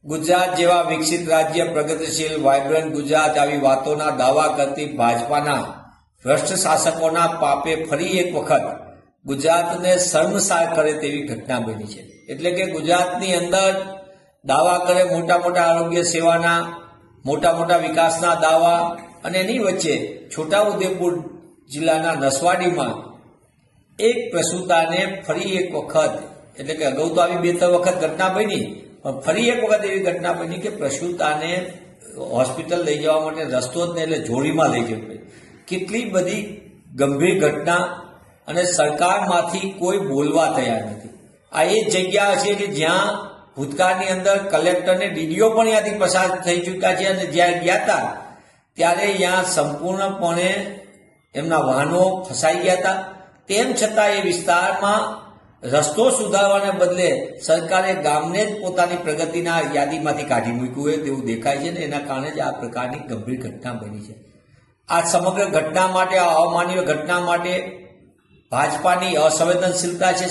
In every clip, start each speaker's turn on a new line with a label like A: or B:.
A: ગુજરાત જેવા વિકસિત રાજ્ય, પ્રગતિશીલ, વાયબ્રન્ટ ગુજરાત આવી વાતોના દાવા કરતી ભાજપાના ભ્રષ્ટ શાસકોના પાપે ફરી એક વખત ગુજરાતને શર્મસાર કરે તેવી ઘટના બની છે। એટલે કે ગુજરાતની અંદર દાવા કરે મોટા મોટા આરોગ્ય સેવાના, મોટા મોટા વિકાસના દાવા, અને એની વચ્ચે છોટાઉદેપુર જિલ્લાના નસવાડીમાં એક પ્રસૂતાને ફરી એક વખત, એટલે કે અગાઉ તો આવી 2-3 વખત ઘટના બની, પણ ફરી એક વખત એવી ઘટના બની કે પ્રસૂતાને હોસ્પિટલ લઈ જવા માટે રસ્તો જ નહીં, એટલે જોડીમાં લઈ જવી પડી। કેટલી બધી ગંભીર ઘટના, અને સરકારમાંથી કોઈ બોલવા તૈયાર નથી। આ એ જગ્યા છે કે જ્યાં ભૂતકાળની અંદર કલેક્ટરને ડીડીઓ પણ ત્યાંથી પસાર થઈ ચૂક્યા છે, અને જ્યાં ગયા હતા ત્યારે ત્યાં સંપૂર્ણપણે એમના વાહનો ફસાઈ ગયા હતા। તેમ છતાં એ વિસ્તારમાં રસ્તો સુધારવાને બદલે સરકારે ગામને જ પોતાની પ્રગતિના યાદીમાંથી કાઢી મૂક્યું હોય તેવું દેખાય છે, ને એના કારણે જ આ પ્રકારની ગંભીર ઘટના બની છે। આ સમગ્ર ઘટના માટે, આ અમાનવીય ઘટના માટે ભાજપાની અસંવેદનશીલતા છે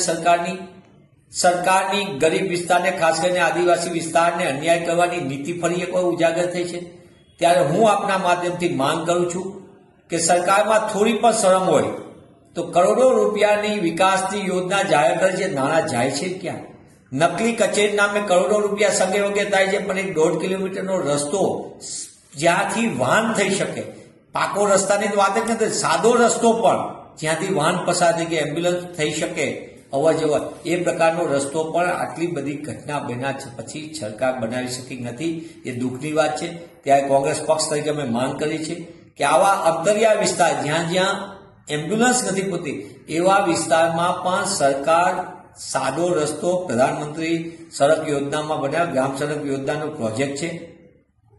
A: સરકારની ગરીબ વિસ્તારને, ખાસ કરીને આદિવાસી વિસ્તારને અન્યાય કરવાની નીતિ ફરી એકવાર ઉજાગર થઈ છે। ત્યારે હું આપના માધ્યમથી માંગ કરું છું કે સરકારમાં થોડી પણ શરમ હોય તો કરોડો રૂપિયાની વિકાસની યોજના જાહેર કરે છે, નાણાં જાય છે ક્યાં? નકલી કચેરી નામે કરોડો રૂપિયા સગે વગે થાય છે, પણ એક 1.5 કિલોમીટરનો રસ્તો જ્યાંથી વાહન થઈ શકે, પાકો રસ્તાની તો વાત જ નથી, સાદો રસ્તો પણ જ્યાંથી વાહન પસાર થઈ કે એમ્બ્યુલન્સ થઈ શકે અવર જવર, એ પ્રકારનો રસ્તો પણ આટલી બધી ઘટના બન્યા પછી સરકાર બનાવી શકી નથી। એ દુઃખની વાત છે। ત્યારે કોંગ્રેસ પક્ષ તરીકે અમે માંગ કરી છે કે આવા અંતરિયાળ વિસ્તાર જ્યાં જ્યાં એમ્બ્યુલન્સ નથી પૂરતી એવા વિસ્તારમાં પણ સરકાર સાદો રસ્તો, પ્રધાનમંત્રી સડક યોજનામાં બનાવ્યો, ગ્રામ સડક યોજનાનો પ્રોજેક્ટ છે,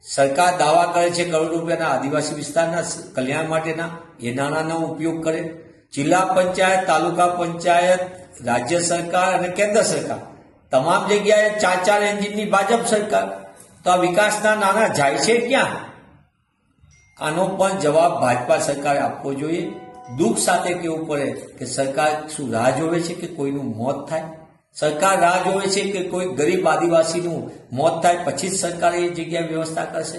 A: સરકાર દાવા કરે છે કરોડ રૂપિયાના આદિવાસી વિસ્તારના કલ્યાણ માટેના, એ નાણાંનો ઉપયોગ કરે। જિલ્લા પંચાયત, તાલુકા પંચાયત, રાજ્ય સરકાર અને કેન્દ્ર સરકાર તમામ જગ્યાએ 4 એન્જિનની ભાજપ સરકાર, તો આ વિકાસના નાણાં જાય છે ક્યાં? આનો પણ જવાબ ભાજપા સરકારે આપવો જોઈએ। દુઃખ સાથે કહેવું પડે કે સરકાર શું રાહ જોવે છે કે કોઈનું મોત થાય? સરકાર રાહ જોવે છે કે કોઈ ગરીબ આદિવાસીનું મોત થાય પછી જ સરકારે એ જગ્યાએ વ્યવસ્થા કરશે?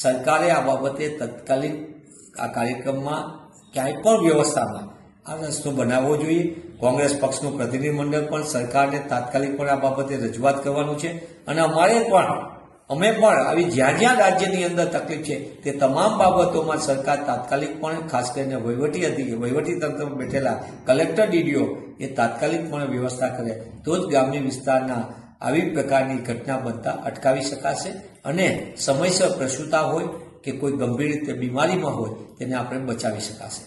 A: સરકારે આ બાબતે તત્કાલીન આ કાર્યક્રમમાં ક્યાંય પણ વ્યવસ્થામાં આ રસ્તો બનાવવો જોઈએ। કોંગ્રેસ પક્ષનું પ્રતિનિધિમંડળ પણ સરકારને તાત્કાલિક પણ આ બાબતે રજૂઆત કરવાનું છે, અને અમે પણ આવી જ્યાં જ્યાં રાજ્યની અંદર તકલીફ છે તે તમામ બાબતોમાં સરકાર તાત્કાલિક પણ, ખાસ કરીને વહીવટી તંત્રમાં બેઠેલા કલેક્ટર, ડીડીઓ એ તાત્કાલિક પણ વ્યવસ્થા કરે તો જ ગ્રામ્ય વિસ્તારના આવી પ્રકારની ઘટના બનતા અટકાવી શકાશે, અને સમયસર પ્રસૂતા હોય કે કોઈ ગંભીર રીતે બીમારીમાં હોય તેને આપણે બચાવી શકાશે।